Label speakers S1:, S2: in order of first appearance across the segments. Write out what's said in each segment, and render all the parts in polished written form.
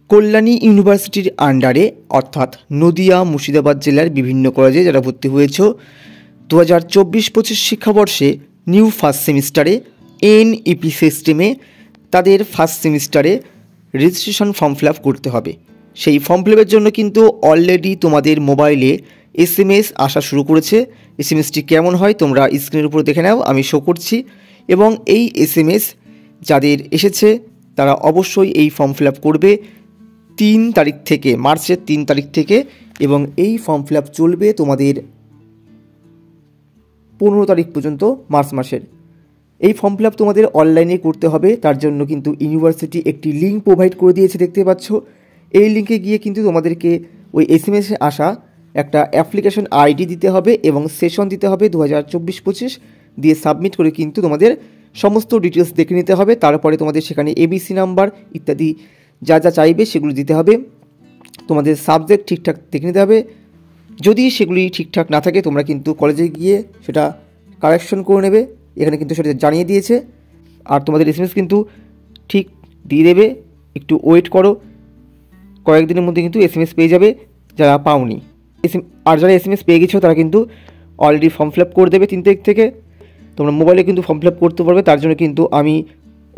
S1: কল্যাণী ইউনিভার্সিটির আন্ডারে অর্থাৎ নদিয়া মুর্শিদাবাদ জেলার বিভিন্ন কলেজে যারা ভর্তি হয়েছ 2024-25 শিক্ষাবর্ষে নিউ ফার্স্ট সেমিস্টারে এনইপি সিস্টেমে তাদের ফার্স্ট সেমিস্টারে রেজিস্ট্রেশন ফর্ম ফিল আপ করতে হবে। সেই ফর্ম ফিল আপের জন্য কিন্তু অলরেডি তোমাদের মোবাইলে SMS আসা শুরু করেছে। SMSটি কেমন হয় তোমরা স্ক্রিনের উপর দেখে নাও, আমি শো করছি। এবং এই SMS যাদের এসেছে তারা অবশ্যই এই ফর্ম ফিল আপ করবে 3 তারিখ থেকে, মার্চের 3 তারিখ থেকে, এবং এই ফর্ম ফিল আপ চলবে তোমাদের 15 তারিখ পর্যন্ত মার্চ মাসের। এই ফর্ম ফিল আপ তোমাদের অনলাইনে করতে হবে। তার জন্য কিন্তু ইউনিভার্সিটি একটি লিঙ্ক প্রোভাইড করে দিয়েছে, দেখতে পাচ্ছ। এই লিঙ্কে গিয়ে কিন্তু তোমাদেরকে ওই SMS আসা একটা অ্যাপ্লিকেশন ID দিতে হবে এবং সেশন দিতে হবে 2024-25 দিয়ে সাবমিট করে কিন্তু তোমাদের সমস্ত ডিটেলস দেখে নিতে হবে। তারপরে তোমাদের সেখানে ABC নাম্বার ইত্যাদি যা যা চাইবে সেগুলো দিতে হবে। তোমাদের সাবজেক্ট ঠিকঠাক দেখে নিতে হবে। যদি সেগুলি ঠিকঠাক না থাকে তোমরা কিন্তু কলেজে গিয়ে সেটা কারেকশন করে নেবে। এখানে কিন্তু সেটা জানিয়ে দিয়েছে। আর তোমাদের SMS কিন্তু ঠিক দিয়ে দেবে, একটু ওয়েট করো, কয়েকদিনের মধ্যে কিন্তু SMS পেয়ে যাবে যারা পাওনি। আর যারা SMS পেয়ে গেছো তারা কিন্তু অলরেডি ফর্ম ফিল আপ করে দেবে 3 তারিখ থেকে। তোমরা মোবাইলে কিন্তু ফর্ম ফিল আপ করতে পারবে। তার জন্য কিন্তু আমি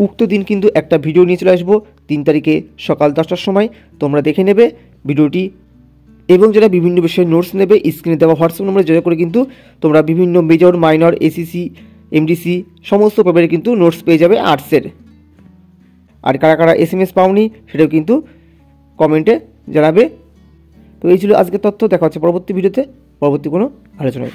S1: উক্ত দিন কিন্তু একটা ভিডিও নিয়ে চলে আসবো 3 তারিখে সকাল 10টার সময়। তোমরা দেখে নেবে ভিডিওটি। এবং যারা বিভিন্ন বিষয়ে নোটস নেবে স্ক্রিনে দেওয়া হোয়াটসঅ্যাপ নম্বরে যোগাযোগ করে কিন্তু তোমরা বিভিন্ন মেজর, মাইনর, ACC, MDC সমস্ত পেপারে কিন্তু নোটস পেয়ে যাবে আর্টসের। আর কারা কারা SMS পাওনি সেটাও কিন্তু কমেন্টে জানাবে। তো এই ছিল আজকের তথ্য। দেখা হচ্ছে পরবর্তী ভিডিওতে, পরবর্তী কোনো আলোচনায়।